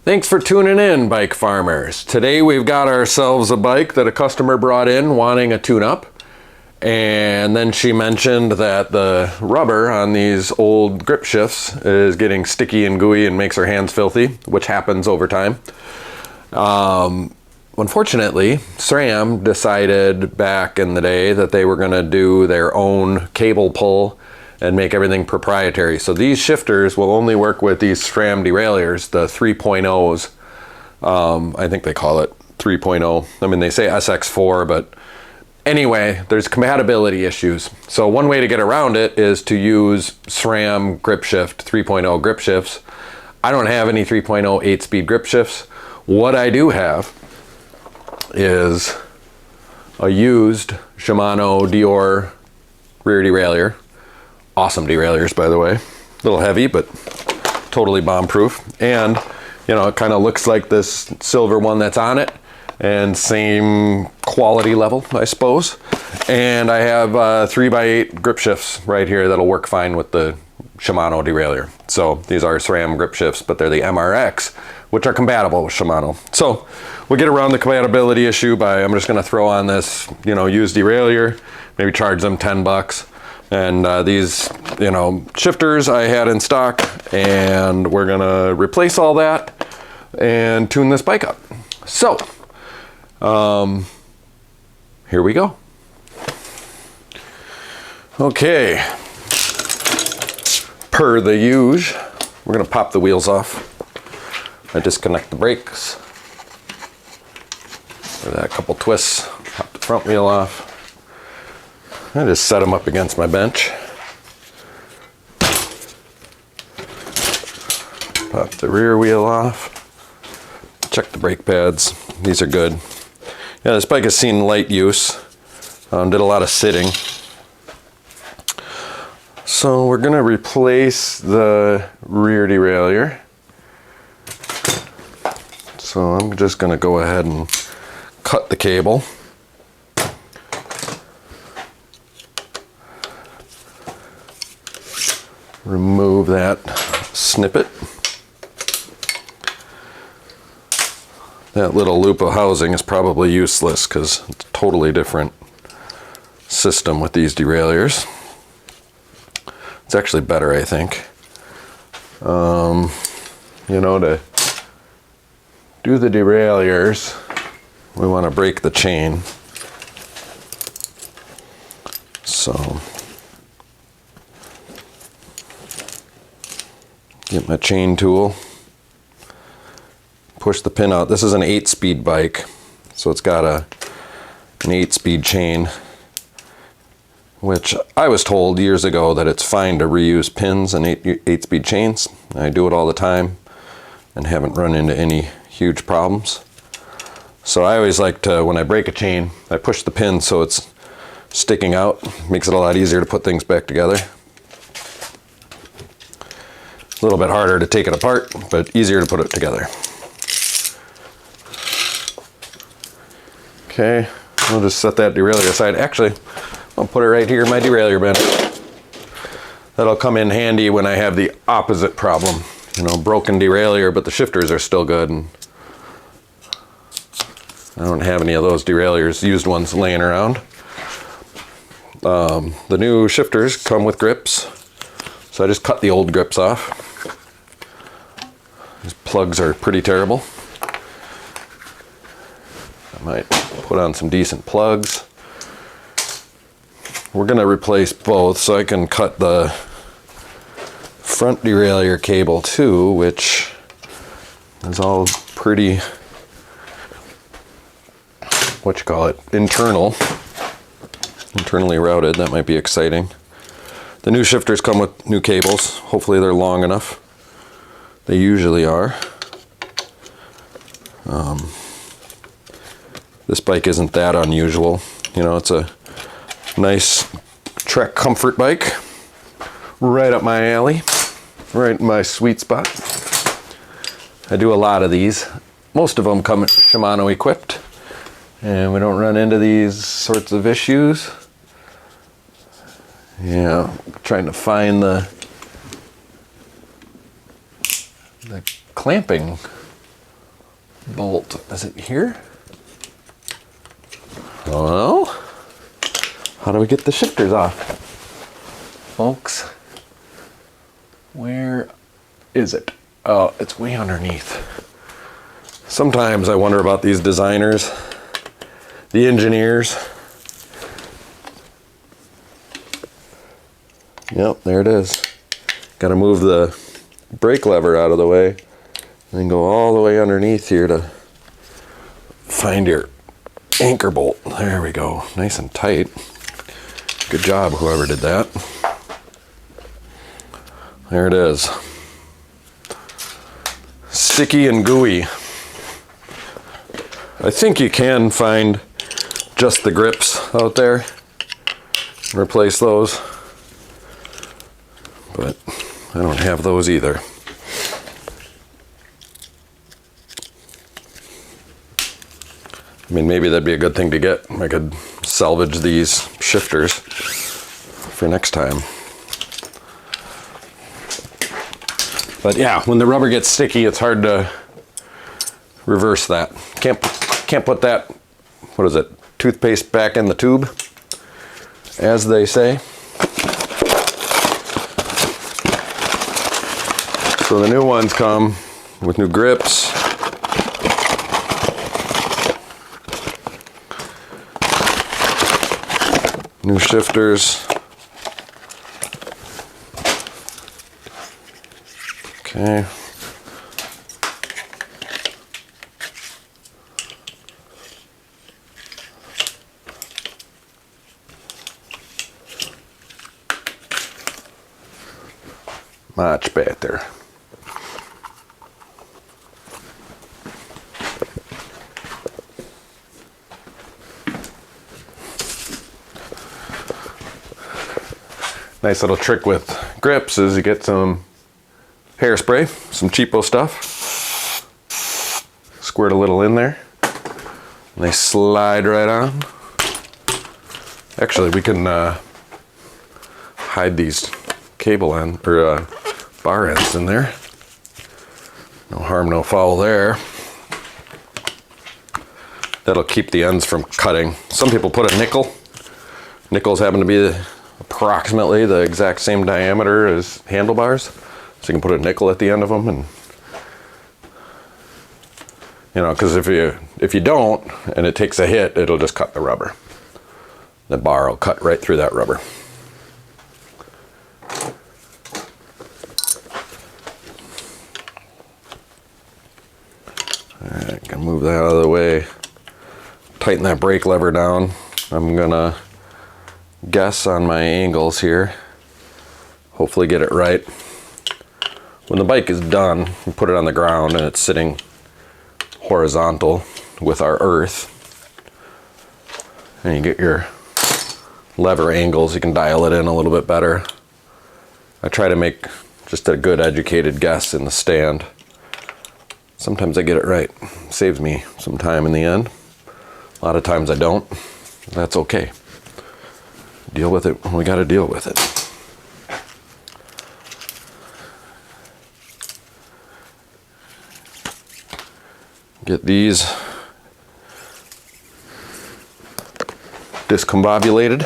Thanks for tuning in, bike farmers. Today we've got ourselves a bike that a customer brought in wanting a tune-up, and then she mentioned that the rubber on these old grip shifts is getting sticky and gooey and makes her hands filthy, which happens over time. Unfortunately, SRAM decided back in the day that they were going to do their own cable pull and make everything proprietary. So these shifters will only work with these SRAM derailleurs, the 3.0s. I think they call it 3.0. I mean, they say SX4, but anyway, there's compatibility issues. So one way to get around it is to use SRAM grip shift 3.0 grip shifts. I don't have any 3.0 8-speed grip shifts. What I do have is a used Shimano Dior rear derailleur. Awesome derailleurs, by the way. A little heavy, but totally bomb-proof. And, you know, it kind of looks like this silver one that's on it, and same quality level, I suppose. And I have 3x8 grip shifts right here that'll work fine with the Shimano derailleur. So these are SRAM grip shifts, but they're the MRX, which are compatible with Shimano. So we'll get around the compatibility issue by, I'm just gonna throw on this, you know, used derailleur, maybe charge them 10 bucks. And these, you know, shifters I had in stock, and we're gonna replace all that and tune this bike up. So, here we go. Okay, per the usual, we're gonna pop the wheels off. I disconnect the brakes. Give that a couple twists, pop the front wheel off. I just set them up against my bench. Pop the rear wheel off. Check the brake pads. These are good. Yeah, this bike has seen light use. Did a lot of sitting. So we're gonna replace the rear derailleur. So I'm just gonna go ahead and cut the cable. Remove that snippet. That little loop of housing is probably useless because it's a totally different system with these derailleurs. It's actually better, I think. You know, to do the derailleurs, we want to break the chain. So get my chain tool, push the pin out. This is an 8-speed bike, so it's got an 8-speed chain, which I was told years ago that it's fine to reuse pins and 8-speed chains. I do it all the time and haven't run into any huge problems. So I always like to, when I break a chain, I push the pin so it's sticking out. Makes it a lot easier to put things back together. A little bit harder to take it apart, but easier to put it together. Okay, we'll just set that derailleur aside. Actually, I'll put it right here in my derailleur bin. That'll come in handy when I have the opposite problem. You know, broken derailleur, but the shifters are still good. And I don't have any of those derailleurs, used ones, laying around. The new shifters come with grips, so I just cut the old grips off. These plugs are pretty terrible. I might put on some decent plugs. We're gonna replace both, so I can cut the front derailleur cable too, which is all pretty, what you call it, internally routed. That might be exciting. The new shifters come with new cables. Hopefully they're long enough. They usually are. This bike isn't that unusual. You know, it's a nice Trek comfort bike. Right up my alley. Right in my sweet spot. I do a lot of these. Most of them come Shimano equipped. And we don't run into these sorts of issues. Yeah, trying to find the clamping bolt. Is it here? Well, how do we get the shifters off? Folks, where is it? Oh, it's way underneath. Sometimes I wonder about these designers, the engineers. Yep, there it is. Got to move the brake lever out of the way and then go all the way underneath here to find your anchor bolt. There we go, nice and tight. Good job, whoever did that. There it is. Sticky and gooey. I think you can find just the grips out there and replace those, but I don't have those either. I mean, maybe that'd be a good thing to get. I could salvage these shifters for next time. But yeah, when the rubber gets sticky, it's hard to reverse that. Can't put that, what is it, toothpaste back in the tube, as they say. So the new ones come with new grips. New shifters. Okay. Much better. Nice little trick with grips is you get some hairspray, some cheapo stuff, squirt a little in there, and they slide right on. Actually, we can hide these cable end or bar ends in there. No harm, no foul there. That'll keep the ends from cutting. Some people put a nickel. Nickels happen to be approximately the exact same diameter as handlebars, so you can put a nickel at the end of them, and you know, because if you don't and it takes a hit, it'll just cut the rubber. The bar will cut right through that rubber. Alright, gonna move that out of the way. Tighten that brake lever down. I'm gonna guess on my angles here. Hopefully get it right. When the bike is done, you put it on the ground and it's sitting horizontal with our earth. And you get your lever angles, you can dial it in a little bit better. I try to make just a good educated guess in the stand. Sometimes I get it right. Saves me some time in the end. A lot of times I don't. That's okay. Deal with it when we gotta deal with it. Get these discombobulated.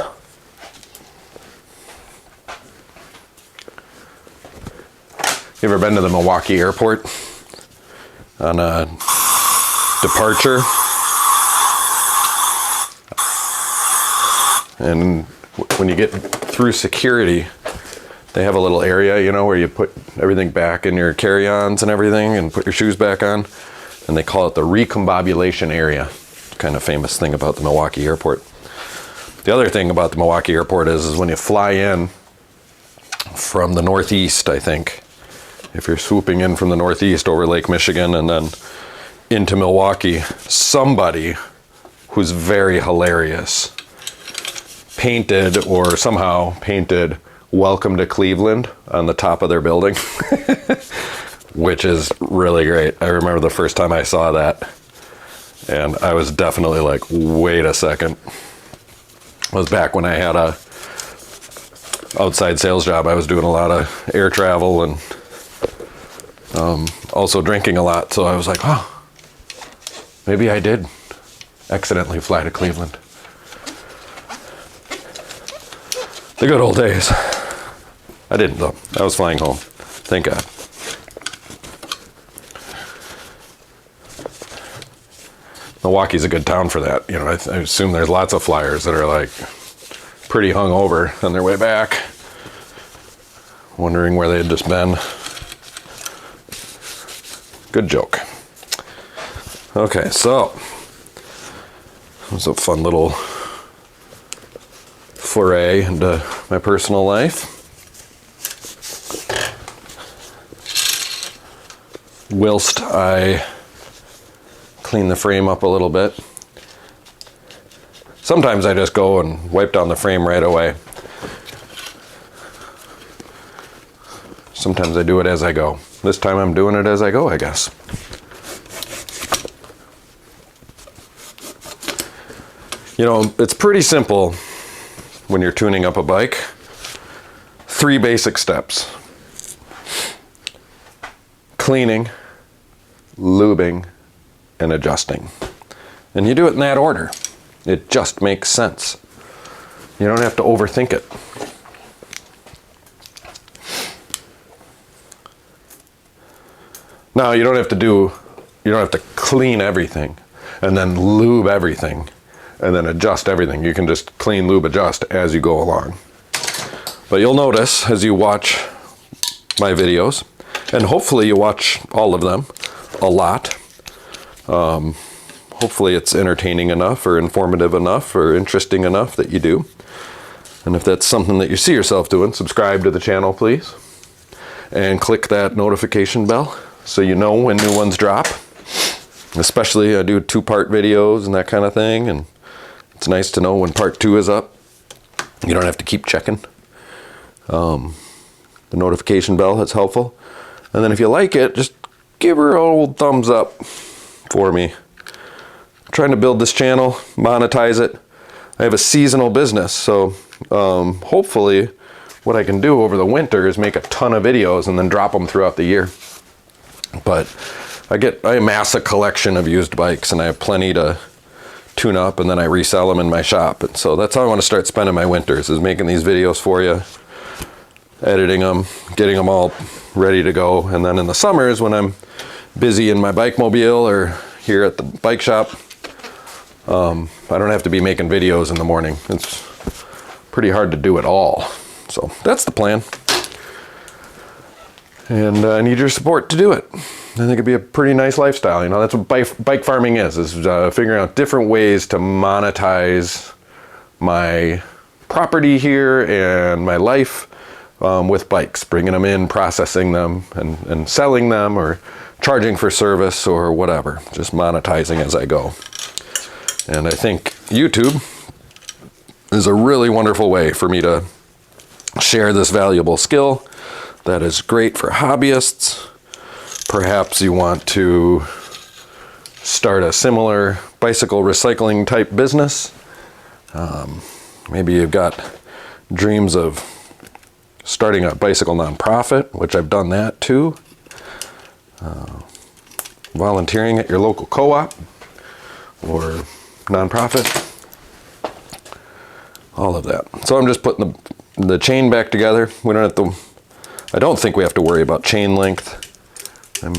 You ever been to the Milwaukee airport on a departure? And when you get through security, they have a little area, you know, where you put everything back in your carry-ons and everything and put your shoes back on. And they call it the recombobulation area. Kind of famous thing about the Milwaukee airport. The other thing about the Milwaukee airport is when you fly in from the northeast, I think, if you're swooping in from the northeast over Lake Michigan and then into Milwaukee, somebody who's very hilarious painted or somehow painted "Welcome to Cleveland" on the top of their building, which is really great. I remember the first time I saw that and I was definitely like, wait a second. It was back when I had a outside sales job. I was doing a lot of air travel and also drinking a lot. So I was like, oh, Maybe I did accidentally fly to Cleveland. The good old days. I didn't though. I was flying home. Thank God. Milwaukee's a good town for that. You know, I assume there's lots of flyers that are like pretty hungover on their way back, wondering where they had just been. Good joke. Okay, so it was a fun little foray into my personal life. Whilst I clean the frame up a little bit. Sometimes I just go and wipe down the frame right away. Sometimes I do it as I go. This time I'm doing it as I go, I guess. You know, it's pretty simple when you're tuning up a bike. 3 basic steps. Cleaning, lubing, and adjusting. And you do it in that order. It just makes sense. You don't have to overthink it. Now, you don't have to clean everything and then lube everything and then adjust everything. You can just clean, lube, adjust as you go along. But you'll notice as you watch my videos, and hopefully you watch all of them a lot. Hopefully it's entertaining enough or informative enough or interesting enough that you do. And if that's something that you see yourself doing, subscribe to the channel, please. And click that notification bell so you know when new ones drop. Especially I do 2-part videos and that kind of thing. And it's nice to know when part 2 is up. You don't have to keep checking. The notification bell is helpful. And then if you like it, just give her an old thumbs up for me. I'm trying to build this channel, monetize it. I have a seasonal business, so hopefully what I can do over the winter is make a ton of videos and then drop them throughout the year. But I amass a collection of used bikes and I have plenty to tune up and then I resell them in my shop. And so that's how I want to start spending my winters, is making these videos for you, editing them, getting them all ready to go. And then in the summers when I'm busy in my bike mobile or here at the bike shop, I don't have to be making videos in the morning. It's pretty hard to do it all. So that's the plan. And I need your support to do it. I think it'd be a pretty nice lifestyle. You know, that's what bike farming is figuring out different ways to monetize my property here and my life with bikes, bringing them in, processing them, and selling them, or charging for service or whatever, just monetizing as I go. And I think YouTube is a really wonderful way for me to share this valuable skill that is great for hobbyists. Perhaps you want to start a similar bicycle recycling type business. Maybe you've got dreams of starting a bicycle nonprofit, which I've done that too. Volunteering at your local co-op or nonprofit. All of that. So I'm just putting the chain back together. I don't think we have to worry about chain length. I'm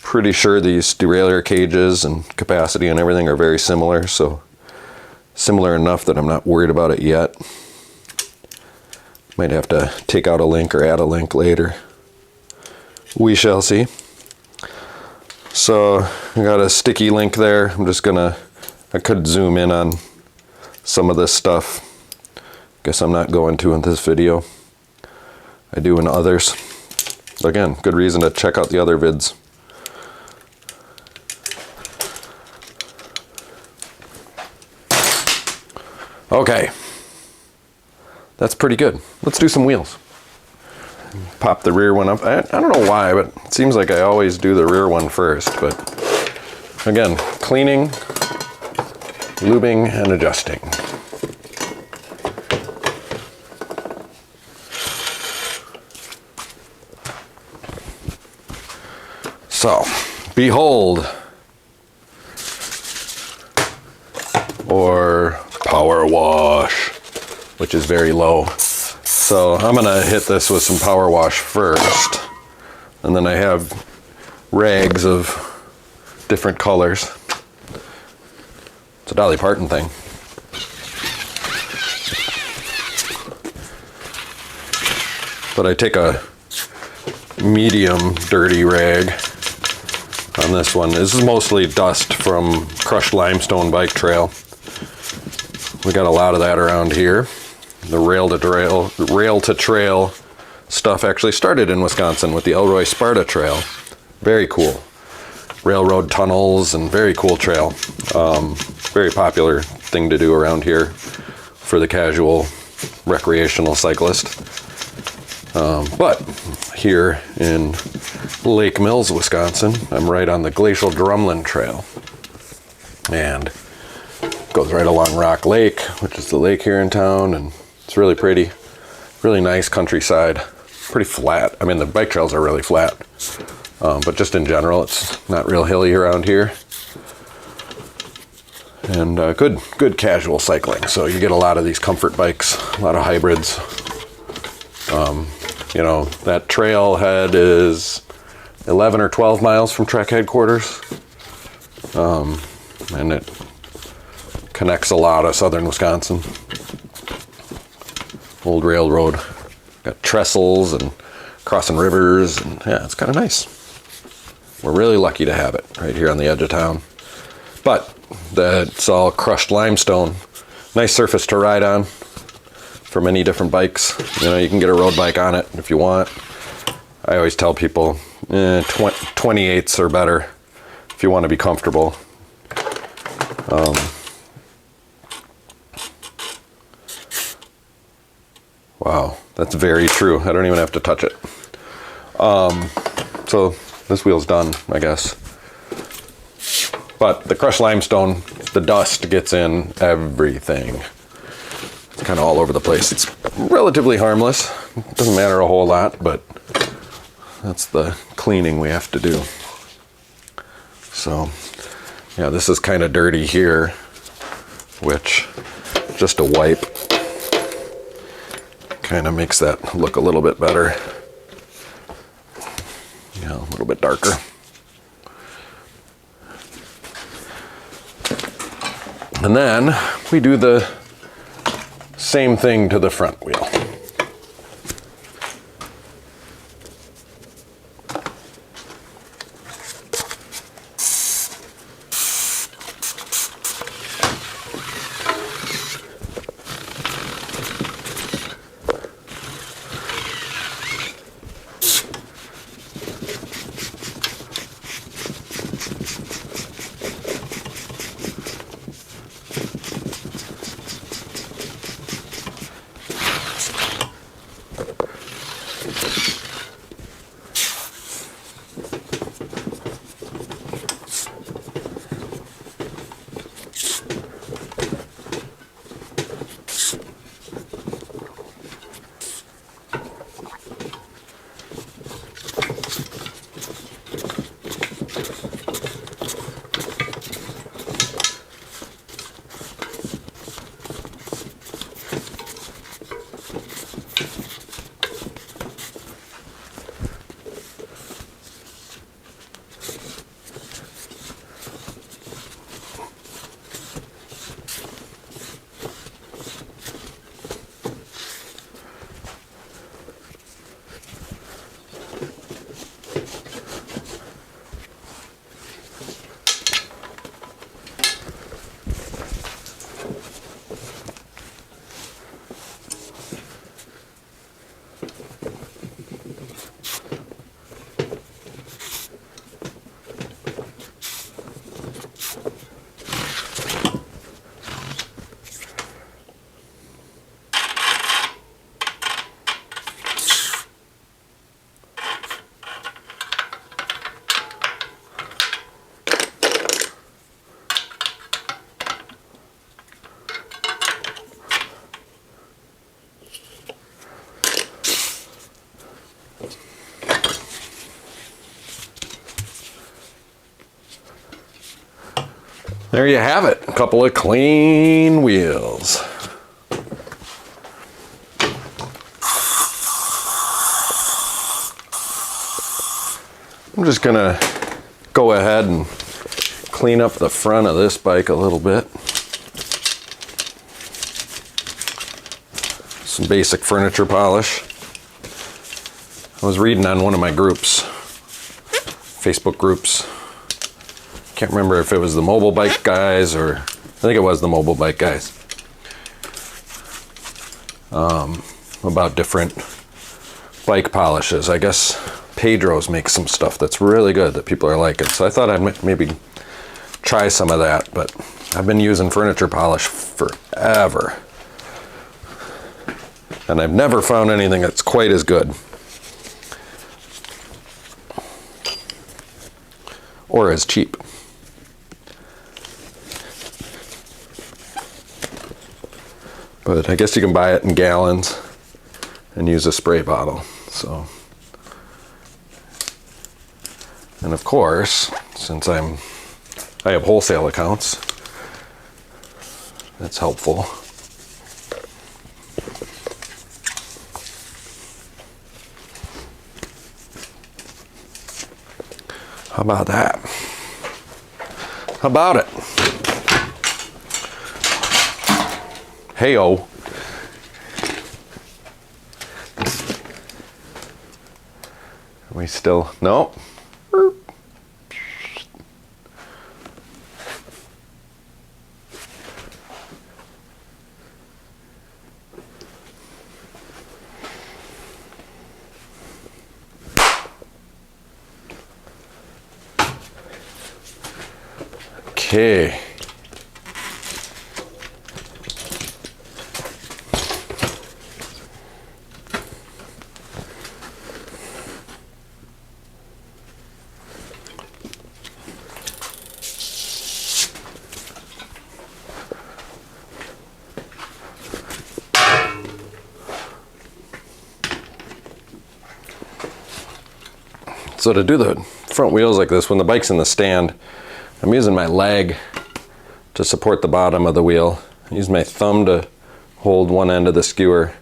pretty sure these derailleur cages and capacity and everything are very similar, so similar enough that I'm not worried about it yet. Might have to take out a link or add a link later. We shall see. So I got a sticky link there. I could zoom in on some of this stuff. Guess I'm not going to in this video. I do in others. Again, good reason to check out the other vids. Okay. That's pretty good. Let's do some wheels. Pop the rear one up. I don't know why, but it seems like I always do the rear one first. But again, cleaning, lubing, and adjusting. So, behold or power wash, which is very low. So I'm gonna hit this with some power wash first, and then I have rags of different colors. It's a Dolly Parton thing. But I take a medium dirty rag on this one. This is mostly dust from crushed limestone bike trail. We got a lot of that around here. The rail to trail stuff actually started in Wisconsin with the Elroy Sparta Trail. Very cool. Railroad tunnels and very cool trail. Very popular thing to do around here for the casual recreational cyclist. But here in Lake Mills, Wisconsin, I'm right on the Glacial Drumlin Trail, and it goes right along Rock Lake, which is the lake here in town, and it's really pretty, really nice countryside, pretty flat. I mean, the bike trails are really flat, but just in general, it's not real hilly around here, and good casual cycling. So you get a lot of these comfort bikes, a lot of hybrids. You know, that trailhead is 11 or 12 miles from Trek headquarters, and it connects a lot of southern Wisconsin. Old railroad, got trestles and crossing rivers, and yeah, it's kind of nice. We're really lucky to have it right here on the edge of town. But that's all crushed limestone. Nice surface to ride on for many different bikes. You know, you can get a road bike on it if you want. I always tell people 28s are better if you want to be comfortable. Wow, that's very true. I don't even have to touch it. So this wheel's done, I guess. But the crushed limestone, the dust gets in everything. It's kind of all over the place. It's relatively harmless. It doesn't matter a whole lot, but that's the cleaning we have to do. So, yeah, this is kind of dirty here, which just a wipe kind of makes that look a little bit better. Yeah, a little bit darker. And then we do the same thing to the front wheel. There you have it, a couple of clean wheels. I'm just gonna go ahead and clean up the front of this bike a little bit. Some basic furniture polish. I was reading on one of my groups, Facebook groups. Can't remember if it was the mobile bike guys or I think it was the mobile bike guys. About different bike polishes. I guess Pedro's makes some stuff that's really good that people are liking. So I thought I'd maybe try some of that, but I've been using furniture polish forever. And I've never found anything that's quite as good. Or as cheap. But I guess you can buy it in gallons and use a spray bottle. So, and of course, since I have wholesale accounts, that's helpful. How about that? How about it? Hey-o. Are we still? No. Okay. So to do the front wheels like this, when the bike's in the stand, I'm using my leg to support the bottom of the wheel. I use my thumb to hold one end of the skewer,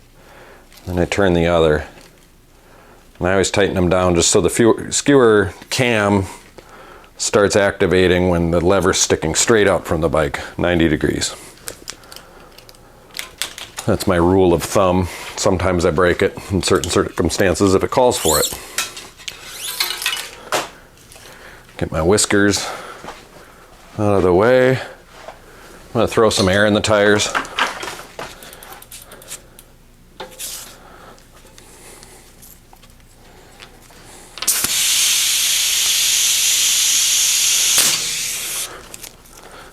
and I turn the other. And I always tighten them down just so the skewer cam starts activating when the lever's sticking straight up from the bike, 90 degrees. That's my rule of thumb. Sometimes I break it in certain circumstances if it calls for it. Get my whiskers out of the way. I'm gonna throw some air in the tires.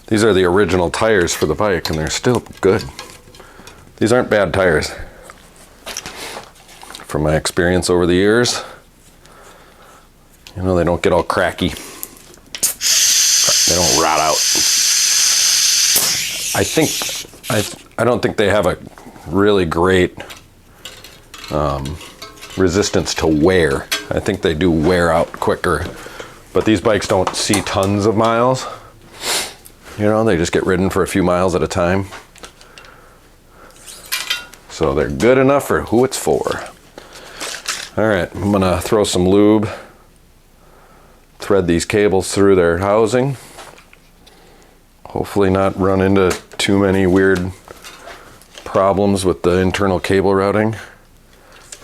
These are the original tires for the bike and they're still good. These aren't bad tires. From my experience over the years, you know, they don't get all cracky. They don't rot out. I don't think they have a really great resistance to wear. I think they do wear out quicker. But these bikes don't see tons of miles. You know, they just get ridden for a few miles at a time. So they're good enough for who it's for. All right, I'm gonna throw some lube, thread these cables through their housing. Hopefully not run into too many weird problems with the internal cable routing.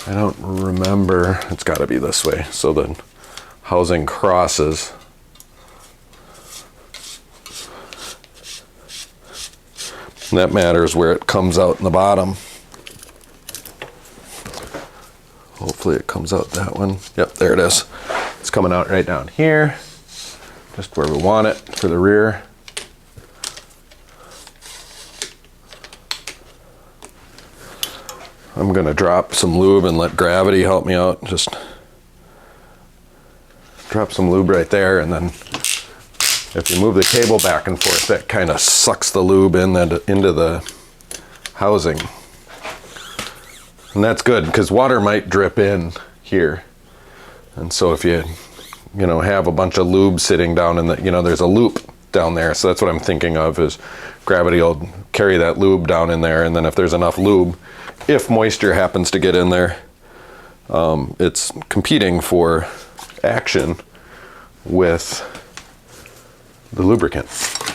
I don't remember, it's gotta be this way, so the housing crosses. And that matters where it comes out in the bottom. Hopefully it comes out that one. Yep, there it is. It's coming out right down here, just where we want it for the rear. I'm gonna drop some lube and let gravity help me out. Just drop some lube right there, and then if you move the cable back and forth, that kind of sucks the lube into the housing. And that's good because water might drip in here. And so if you have a bunch of lube sitting down in the, there's a loop down there. So that's what I'm thinking of, is gravity will carry that lube down in there, and then if there's enough lube, if moisture happens to get in there, it's competing for action with the lubricant,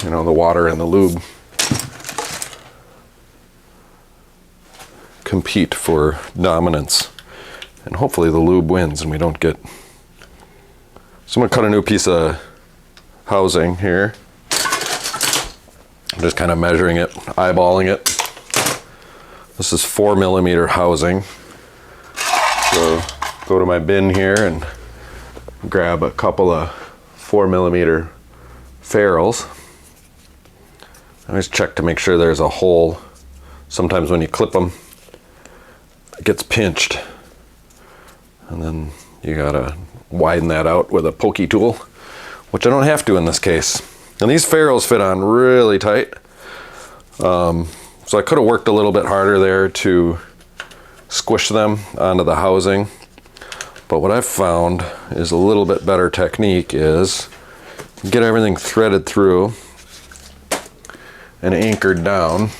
you know, the water and the lube compete for dominance, and hopefully the lube wins and we don't get. So I'm gonna cut a new piece of housing here. I'm just kind of measuring it, eyeballing it. This is 4 millimeter housing. So go to my bin here and grab a couple of 4 millimeter ferrules. I always check to make sure there's a hole. Sometimes when you clip them, it gets pinched, and then you gotta widen that out with a pokey tool, which I don't have to in this case. And these ferrules fit on really tight, so I could have worked a little bit harder there to squish them onto the housing. But what I've found is a little bit better technique is get everything threaded through and anchored down.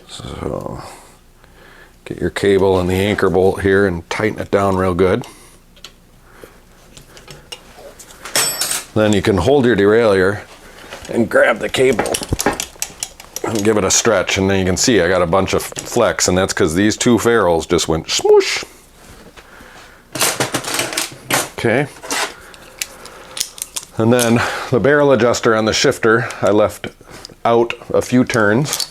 So get your cable and the anchor bolt here and tighten it down real good. Then you can hold your derailleur and grab the cable and give it a stretch, and then you can see I got a bunch of flex, and that's because these two ferrules just went smoosh. Okay. And then the barrel adjuster on the shifter, I left out a few turns.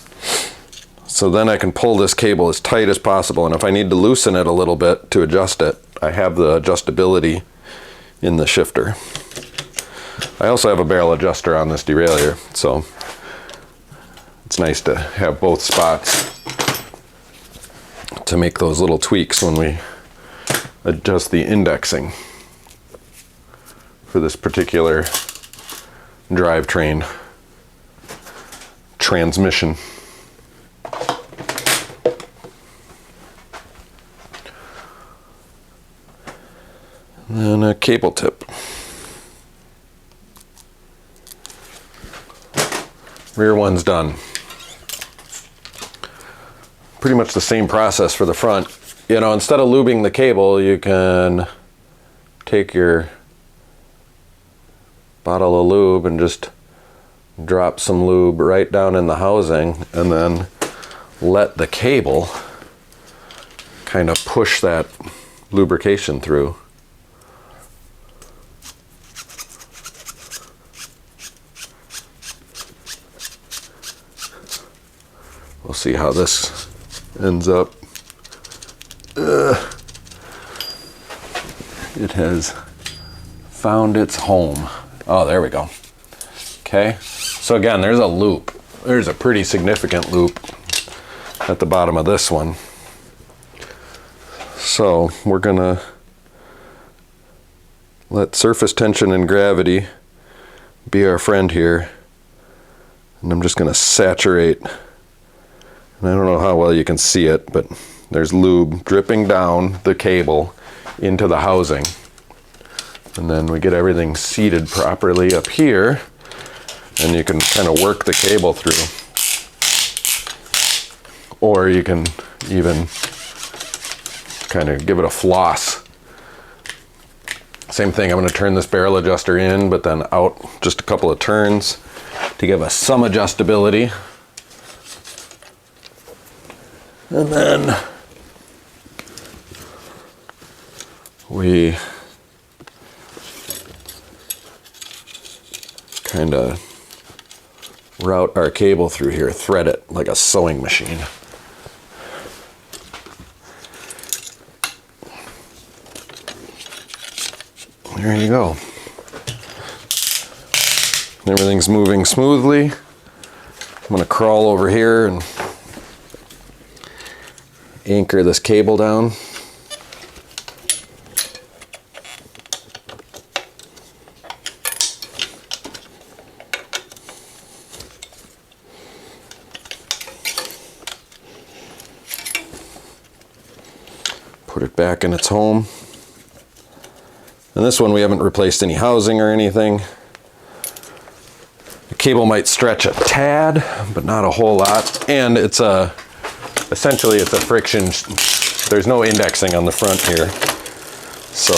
So then I can pull this cable as tight as possible, and if I need to loosen it a little bit to adjust it, I have the adjustability in the shifter. I also have a barrel adjuster on this derailleur, so it's nice to have both spots to make those little tweaks when we adjust the indexing for this particular drivetrain transmission. And a cable tip. Rear one's done. Pretty much the same process for the front. You know, instead of lubing the cable, you can take your bottle of lube and just drop some lube right down in the housing, and then let the cable kind of push that lubrication through. We'll see how this ends up. It has found its home. Oh, there we go. Okay, so again, there's a loop. There's a pretty significant loop at the bottom of this one. So we're gonna let surface tension and gravity be our friend here. And I'm just gonna saturate. And I don't know how well you can see it, but there's lube dripping down the cable into the housing. And then we get everything seated properly up here, and you can kind of work the cable through. Or you can even kind of give it a floss. Same thing, I'm going to turn this barrel adjuster in, but then out just a couple of turns to give us some adjustability. And then we kind of route our cable through here, thread it like a sewing machine. There you go. Everything's moving smoothly. I'm going to crawl over here and anchor this cable down. Put it back in its home. And this one we haven't replaced any housing or anything. The cable might stretch a tad, but not a whole lot. And it's essentially it's a friction. There's no indexing on the front here. So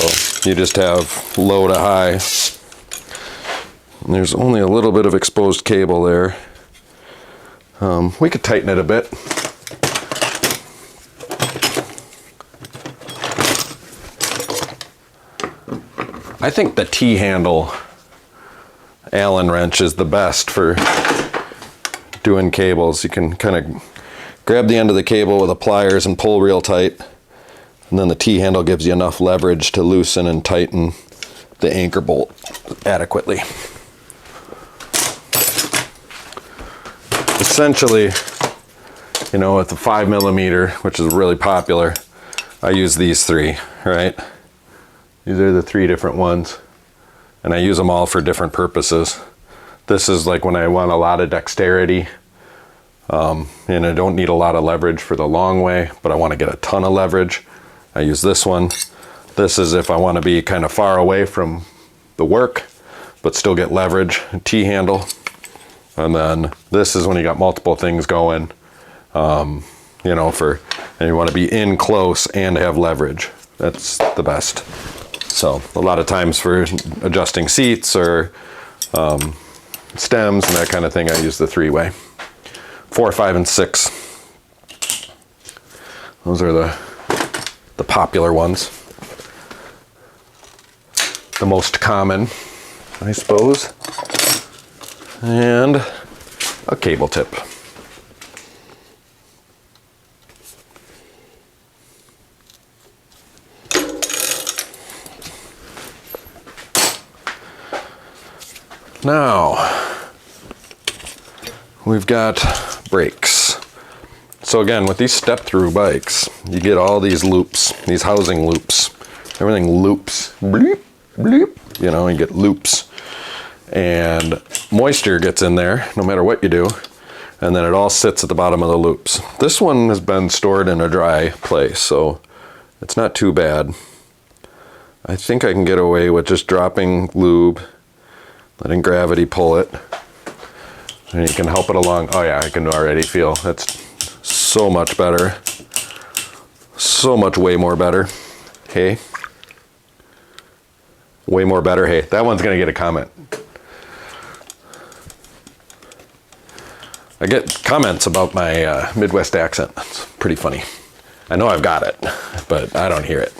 you just have low to high. And there's only a little bit of exposed cable there. We could tighten it a bit. I think the T-handle Allen wrench is the best for doing cables. You can kind of grab the end of the cable with the pliers and pull real tight, and then the T-handle gives you enough leverage to loosen and tighten the anchor bolt adequately. Essentially, you know, with the 5mm, which is really popular, I use these three, right? These are the three different ones, and I use them all for different purposes. This is like when I want a lot of dexterity, and I don't need a lot of leverage for the long way, but I want to get a ton of leverage. I use this one. This is if I want to be kind of far away from the work, but still get leverage, T-handle. And then this is when you got multiple things going, you know, and you want to be in close and have leverage. That's the best. So a lot of times for adjusting seats or stems and that kind of thing, I use the 3-way. 4, 5, and 6. Those are the popular ones. The most common, I suppose. And a cable tip. Now, we've got brakes. So again, with these step-through bikes, you get all these loops, these housing loops. Everything loops, bleep, bleep, you know, you get loops. And moisture gets in there no matter what you do, and then it all sits at the bottom of the loops. This one has been stored in a dry place, so it's not too bad. I think I can get away with just dropping lube, letting gravity pull it, and you can help it along. Oh yeah, I can already feel that's so much better. So much way more better. Hey. Way more better. Hey, that one's gonna get a comment. I get comments about my Midwest accent. It's pretty funny. I know I've got it, but I don't hear it.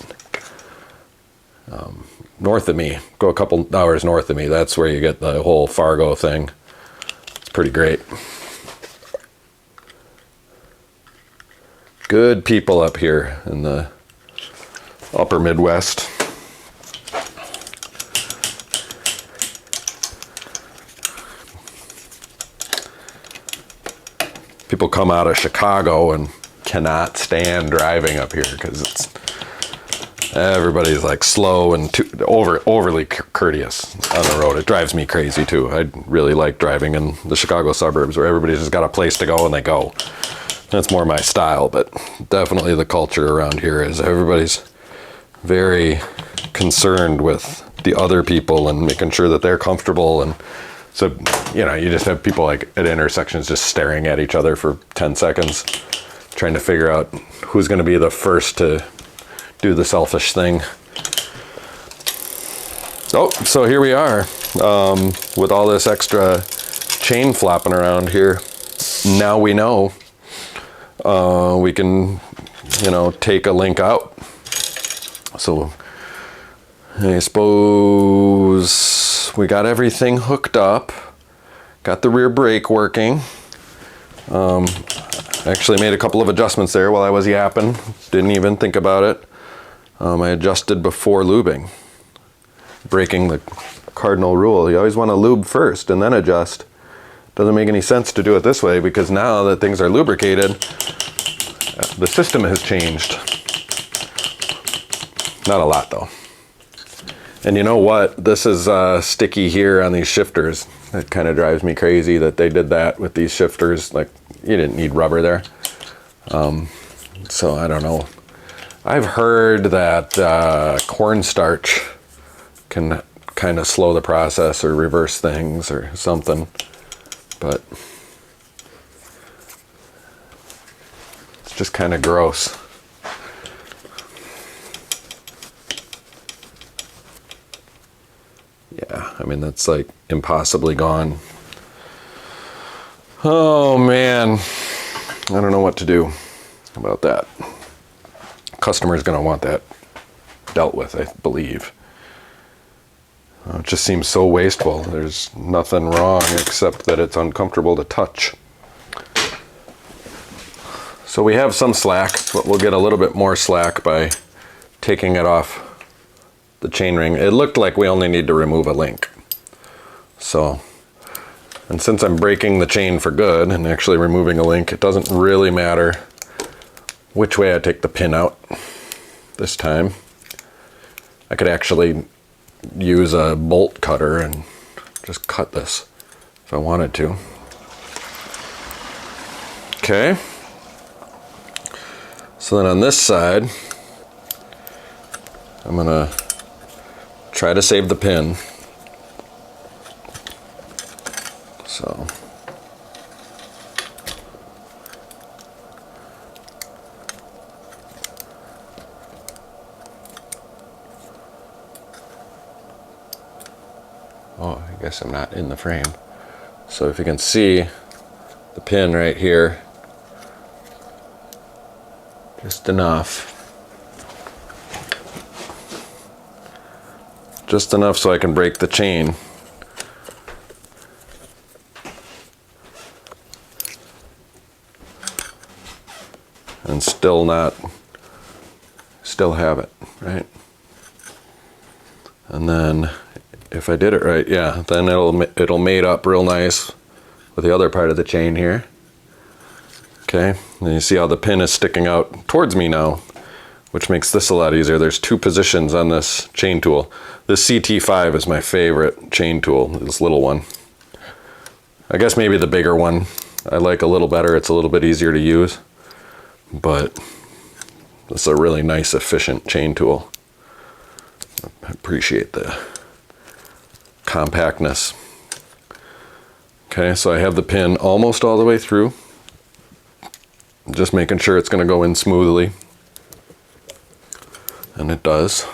North of me, go a couple hours north of me, that's where you get the whole Fargo thing. It's pretty great. Good people up here in the upper Midwest. People come out of Chicago and cannot stand driving up here because everybody's like slow and overly courteous on the road. It drives me crazy too. I really like driving in the Chicago suburbs where everybody's just got a place to go and they go. That's more my style, but definitely the culture around here is everybody's very concerned with the other people and making sure that they're comfortable. And so, you know, you just have people like at intersections just staring at each other for 10 seconds, trying to figure out who's going to be the first to do the selfish thing. Oh, so here we are with all this extra chain flopping around here. Now we know we can, you know, take a link out. So I suppose we got everything hooked up, got the rear brake working. Actually made a couple of adjustments there while I was yapping. Didn't even think about it. I adjusted before lubing. Breaking the cardinal rule. You always want to lube first and then adjust. Doesn't make any sense to do it this way because now that things are lubricated, the system has changed. Not a lot though. And you know what? This is sticky here on these shifters. It kind of drives me crazy that they did that with these shifters. Like, you didn't need rubber there. So I don't know. I've heard that cornstarch can kind of slow the process or reverse things or something, but it's just kind of gross. Yeah, I mean, that's like impossibly gone. Oh man, I don't know what to do about that. Customer's gonna want that dealt with, I believe. It just seems so wasteful. There's nothing wrong except that it's uncomfortable to touch. So we have some slack, but we'll get a little bit more slack by taking it off the chainring. It looked like we only need to remove a link. So, and since I'm breaking the chain for good and actually removing a link, it doesn't really matter which way I take the pin out this time. I could actually use a bolt cutter and just cut this if I wanted to. Okay. So then on this side, I'm gonna try to save the pin. So oh, I guess I'm not in the frame. So if you can see the pin right here, just enough. Just enough so I can break the chain. And still have it, right? And then if I did it right, yeah, then it'll mate up real nice with the other part of the chain here. Okay, and you see how the pin is sticking out towards me now, which makes this a lot easier. There's two positions on this chain tool. This CT5 is my favorite chain tool, this little one. I guess maybe the bigger one I like a little better. It's a little bit easier to use, but this is a really nice, efficient chain tool. I appreciate the compactness. Okay, so I have the pin almost all the way through. Just making sure it's going to go in smoothly. And it does.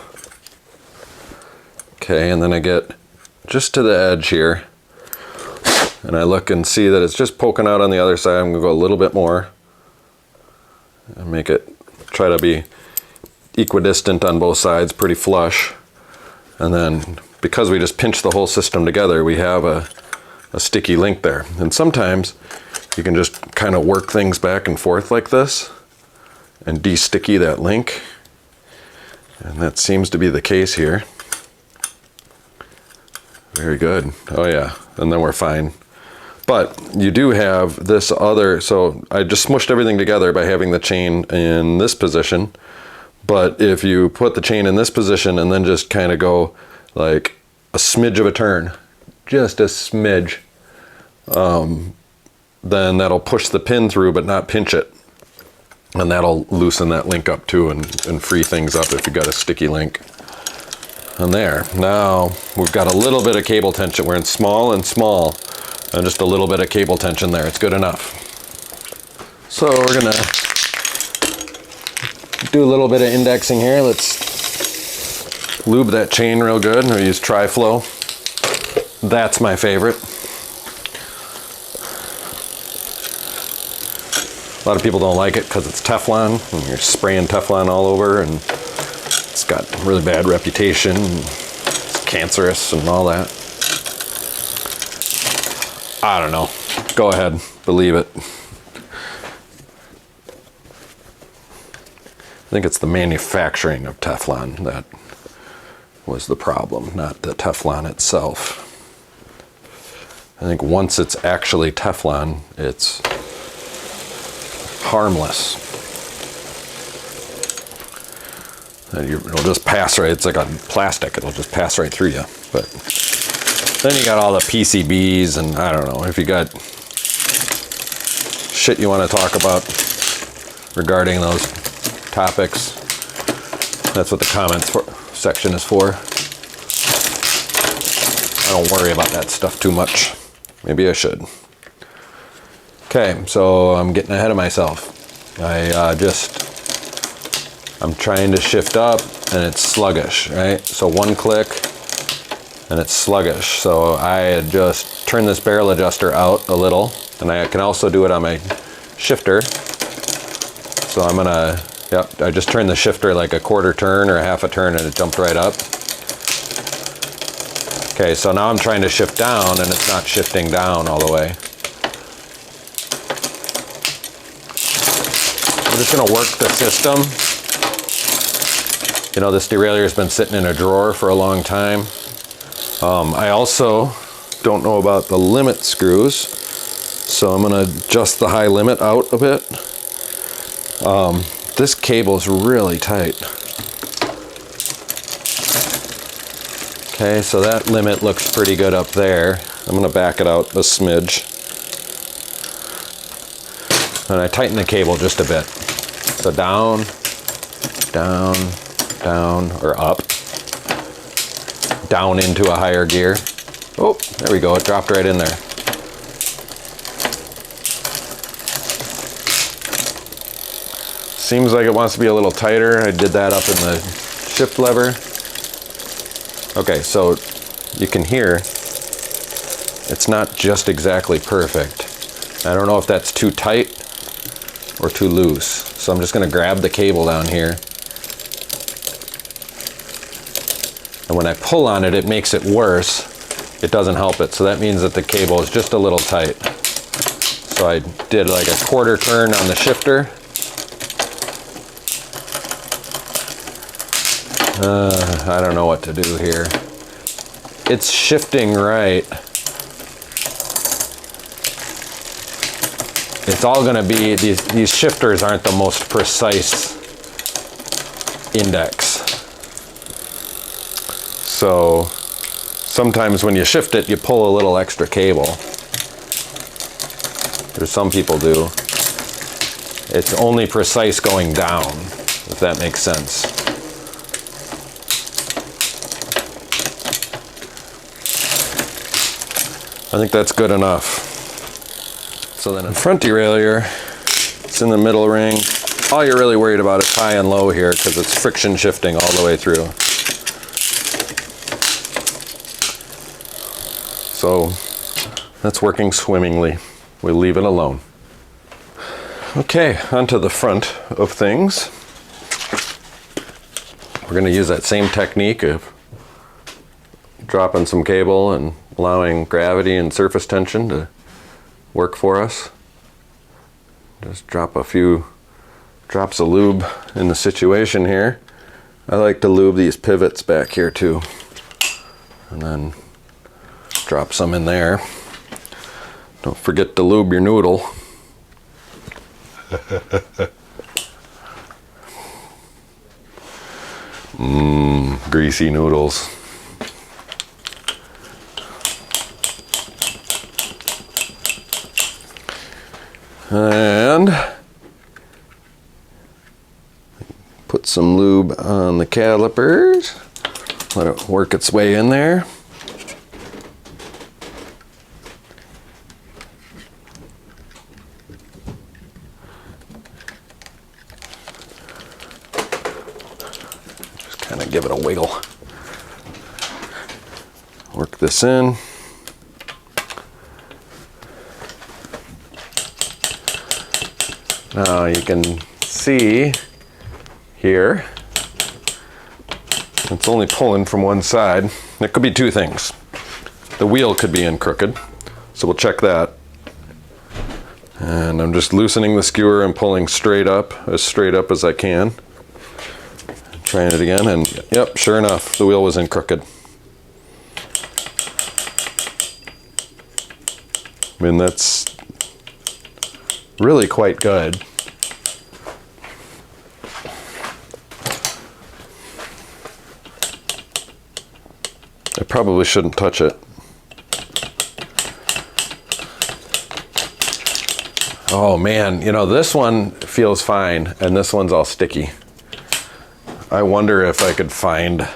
Okay, and then I get just to the edge here. And I look and see that it's just poking out on the other side. I'm going to go a little bit more. And make it, try to be equidistant on both sides, pretty flush. And then, because we just pinch the whole system together, we have a sticky link there. And sometimes you can just kind of work things back and forth like this and de-sticky that link. And that seems to be the case here. Very good. Oh yeah, and then we're fine. But you do have this other, so I just smushed everything together by having the chain in this position. But if you put the chain in this position and then just kind of go like a smidge of a turn, just a smidge, then that'll push the pin through but not pinch it. And that'll loosen that link up too and free things up if you got a sticky link. And there, now we've got a little bit of cable tension. We're in small and small, and just a little bit of cable tension there. It's good enough. So we're gonna do a little bit of indexing here. Let's lube that chain real good. We use Tri-Flow. That's my favorite. A lot of people don't like it because it's Teflon, and you're spraying Teflon all over, and it's got a really bad reputation, and it's cancerous and all that. I don't know. Go ahead, believe it. I think it's the manufacturing of Teflon that was the problem, not the Teflon itself. I think once it's actually Teflon, it's harmless. It'll just pass right, it's like a plastic, it'll just pass right through you. But then you got all the PCBs, and I don't know, if you got shit you want to talk about regarding those topics, That's what the comments section is for. I don't worry about that stuff too much. Maybe I should. Okay, so I'm getting ahead of myself. I'm trying to shift up and it's sluggish, right? So one click and it's sluggish. So I just turn this barrel adjuster out a little, and I can also do it on my shifter. So I'm gonna, yep, I just turned the shifter like a quarter turn or a half a turn and it jumped right up. Okay, so now I'm trying to shift down and it's not shifting down all the way. I'm just gonna work the system. You know, this derailleur has been sitting in a drawer for a long time. I also don't know about the limit screws, so I'm gonna adjust the high limit out a bit. This cable is really tight. Okay, so that limit looks pretty good up there. I'm gonna back it out a smidge. And I tighten the cable just a bit. So down, down, down, or up. Down into a higher gear. Oh, there we go, it dropped right in there. Seems like it wants to be a little tighter. I did that up in the shift lever. Okay, so you can hear it's not just exactly perfect. I don't know if that's too tight or too loose. So I'm just gonna grab the cable down here. And when I pull on it, it makes it worse. It doesn't help it. So that means that the cable is just a little tight. So I did like a quarter turn on the shifter. I don't know what to do here. It's shifting right. It's all gonna be, these shifters aren't the most precise index. So sometimes when you shift it, you pull a little extra cable. Or some people do. It's only precise going down, if that makes sense. I think that's good enough. So then in front derailleur, it's in the middle ring. All you're really worried about is high and low here because it's friction shifting all the way through. So that's working swimmingly. We'll leave it alone. Okay, onto the front of things. We're going to use that same technique of dropping some cable and allowing gravity and surface tension to work for us. Just drop a few drops of lube in the situation here. I like to lube these pivots back here too. And then drop some in there. Don't forget to lube your noodle. Greasy noodles. And put some lube on the calipers. Let it work its way in there. Just kind of give it a wiggle. Work this in. Now you can see here, it's only pulling from one side. It could be two things. The wheel could be in crooked, so we'll check that. And I'm just loosening the skewer and pulling straight up as I can. Trying it again, and yep, sure enough, the wheel was in crooked. I mean, that's really quite good. I probably shouldn't touch it. Oh man, you know, this one feels fine and this one's all sticky. I wonder if I could find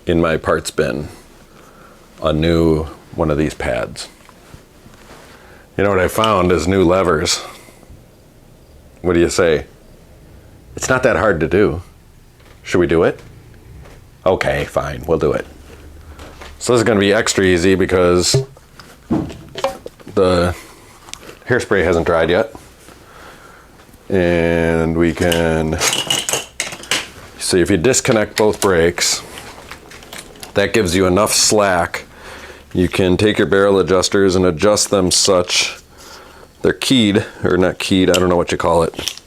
in my parts bin a new one of these pads. You know what I found is new levers. What do you say? It's not that hard to do. Should we do it? Okay, fine, we'll do it. So this is gonna be extra easy because the hairspray hasn't dried yet. And we can, so if you disconnect both brakes, that gives you enough slack. You can take your barrel adjusters and adjust them such they're keyed, or not keyed, I don't know what you call it.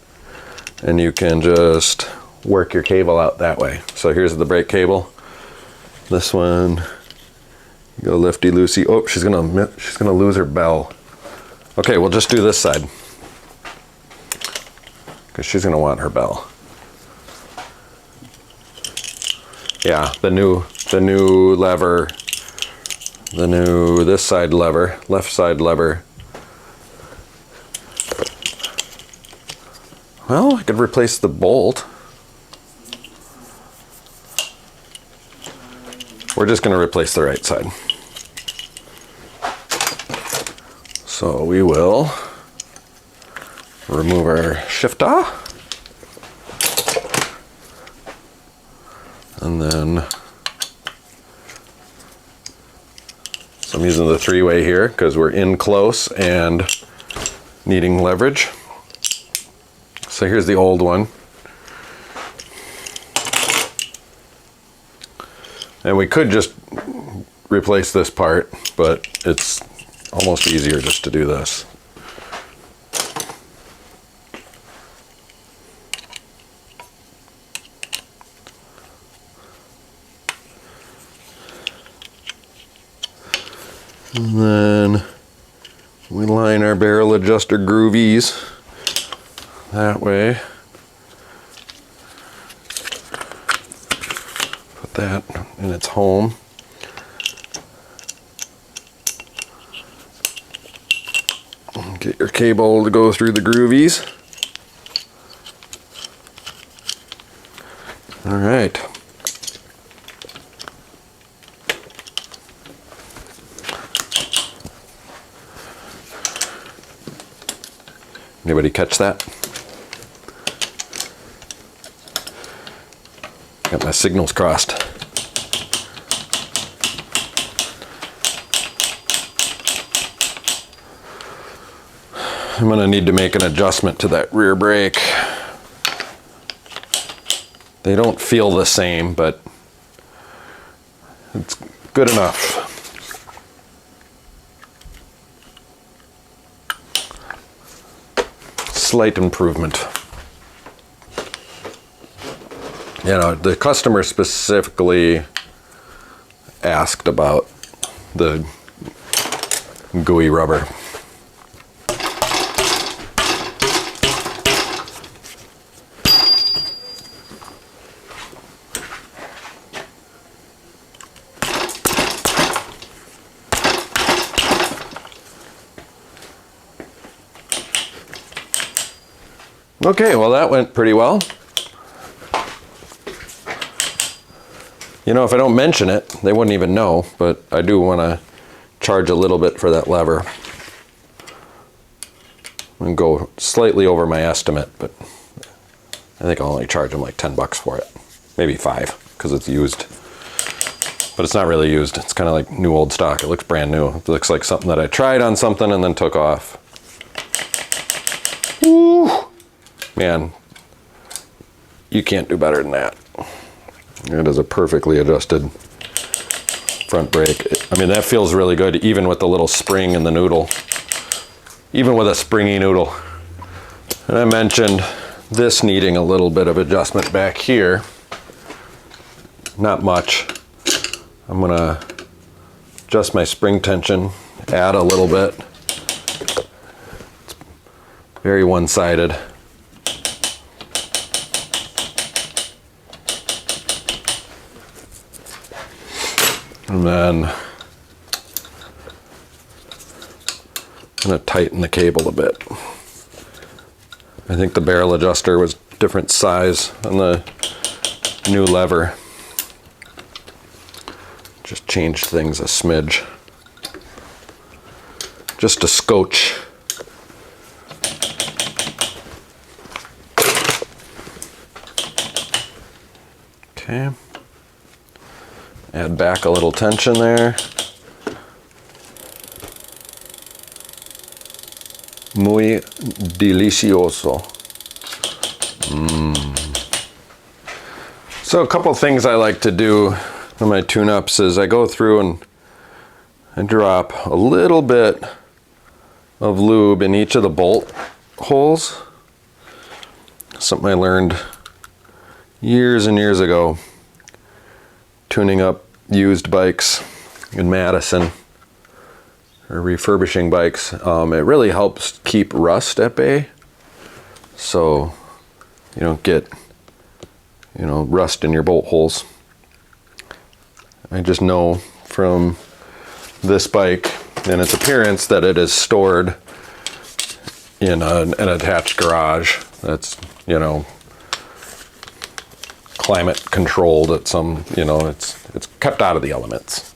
And you can just work your cable out that way. So here's the brake cable. This one, go lifty loosey. Oh, she's gonna lose her bell. Okay, we'll just do this side because she's gonna want her bell. Yeah, the new lever, this side lever, left side lever. Well, I could replace the bolt. We're just going to replace the right side. So we will remove our shifter. And then, so I'm using the 3-way here because we're in close and needing leverage. So here's the old one. And we could just replace this part, but it's almost easier just to do this. And then we line our barrel adjuster groovies that way. Put that in its home. Get your cable to go through the groovies. All right. Anybody catch that? Got my signals crossed. I'm gonna need to make an adjustment to that rear brake. They don't feel the same, but it's good enough. Slight improvement. You know, the customer specifically asked about the gooey rubber. Okay, well that went pretty well. You know, if I don't mention it, they wouldn't even know, but I do want to charge a little bit for that lever. And go slightly over my estimate, but I think I'll only charge them like 10 bucks for it. Maybe 5, because it's used. But it's not really used. It's kind of like new old stock. It looks brand new. It looks like something that I tried on something and then took off. Woo! Man, you can't do better than that. It is a perfectly adjusted front brake. I mean, that feels really good, even with the little spring in the noodle. Even with a springy noodle. And I mentioned this needing a little bit of adjustment back here. Not much. I'm gonna adjust my spring tension, add a little bit. It's very one-sided. And then I'm going to tighten the cable a bit. I think the barrel adjuster was different size on the new lever. Just changed things a smidge. Just a scotch. Okay. Add back a little tension there. Muy delicioso. So a couple things I like to do on my tune-ups is I go through and I drop a little bit of lube in each of the bolt holes. Something I learned years and years ago tuning up used bikes in Madison or refurbishing bikes. It really helps keep rust at bay, so you don't get, you know, rust in your bolt holes. I just know from this bike and its appearance that it is stored in an attached garage that's, you know, climate controlled at some, you know, it's kept out of the elements.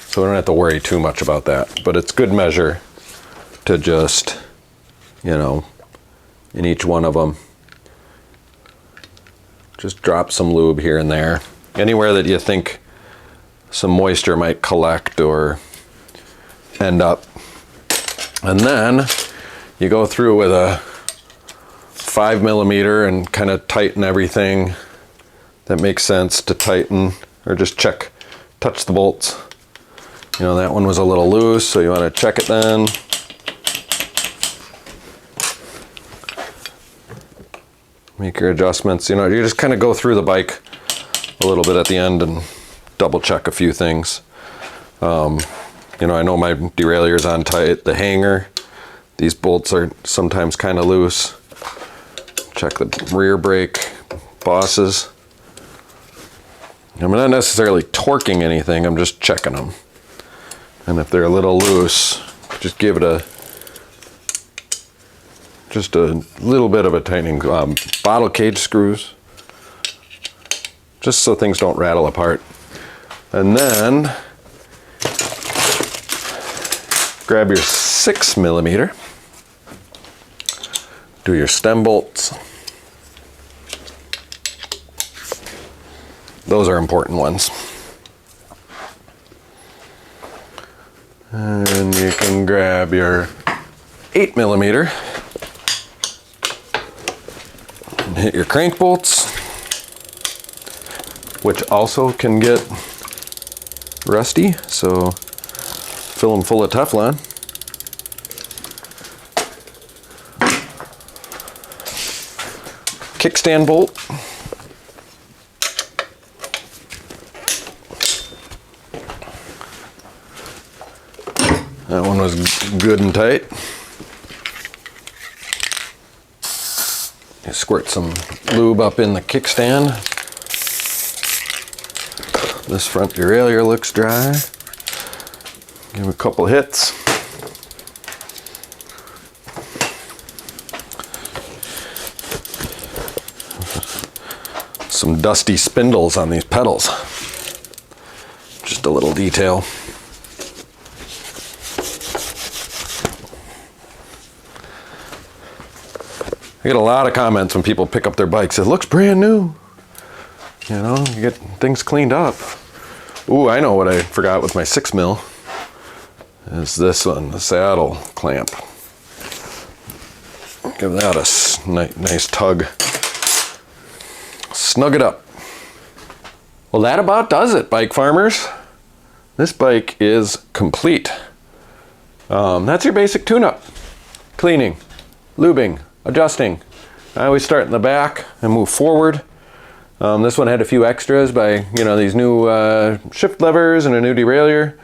So we don't have to worry too much about that, but it's good measure to just, you know, in each one of them, just drop some lube here and there. Anywhere that you think some moisture might collect or end up. And then you go through with a 5mm and kind of tighten everything that makes sense to tighten, or just check, touch the bolts. You know, that one was a little loose, so you want to check it then. Make your adjustments. You know, you just kind of go through the bike a little bit at the end and double check a few things. You know, I know my derailleur's on tight, the hanger, these bolts are sometimes kind of loose. Check the rear brake bosses. I'm not necessarily torquing anything, I'm just checking them. And if they're a little loose, just give it just a little bit of a tightening. Bottle cage screws, just so things don't rattle apart. And then grab your 6mm, do your stem bolts. Those are important ones. And you can grab your 8mm and hit your crank bolts, which also can get rusty, so fill them full of Teflon. Kickstand bolt. That one was good and tight. You squirt some lube up in the kickstand. This front derailleur looks dry. Give it a couple hits. Some dusty spindles on these pedals. Just a little detail. I get a lot of comments when people pick up their bikes. It looks brand new. You know, you get things cleaned up. Ooh, I know what I forgot with my 6mm. Is this one, the saddle clamp. Give that a nice tug. Snug it up. Well, that about does it, bike farmers. This bike is complete. That's your basic tune-up. Cleaning, lubing, adjusting. I always start in the back and move forward. This one had a few extras by, you know, these new shift levers and a new derailleur.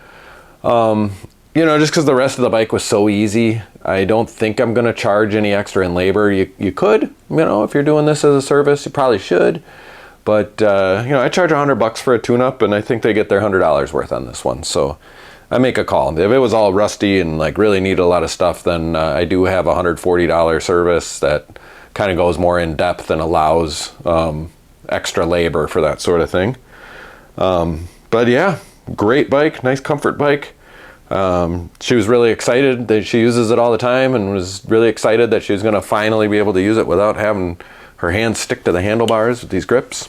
You know, just because the rest of the bike was so easy, I don't think I'm going to charge any extra in labor. You could, you know, if you're doing this as a service, you probably should. But, you know, I charge $100 for a tune-up, and I think they get their $100 worth on this one. So I make a call. If it was all rusty and like really needed a lot of stuff, then I do have a $140 service that kind of goes more in depth and allows extra labor for that sort of thing. But yeah, great bike, nice comfort bike. She was really excited that she uses it all the time, and was really excited that she was going to finally be able to use it without having her hands stick to the handlebars with these grips.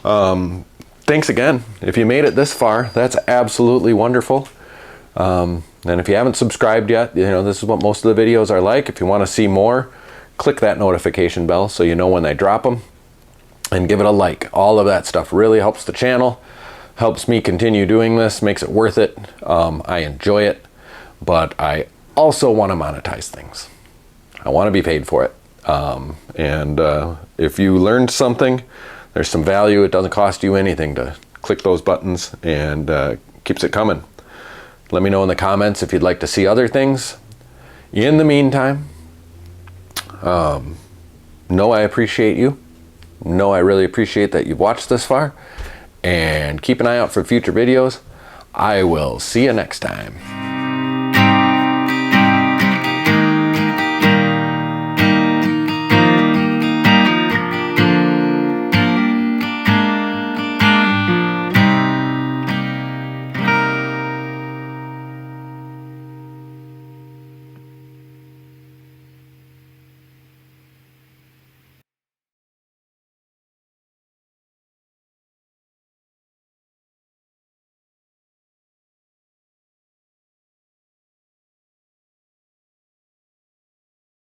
Thanks again. If you made it this far, that's absolutely wonderful. And if you haven't subscribed yet, you know, this is what most of the videos are like. If you want to see more, click that notification bell so you know when they drop them, and give it a like. All of that stuff really helps the channel, helps me continue doing this, makes it worth it. I enjoy it, but I also want to monetize things. I want to be paid for it. If you learned something, there's some value, it doesn't cost you anything to click those buttons, and keeps it coming. Let me know in the comments if you'd like to see other things. In the meantime, know I appreciate you. Know I really appreciate that you've watched this far, and keep an eye out for future videos. I will see you next time.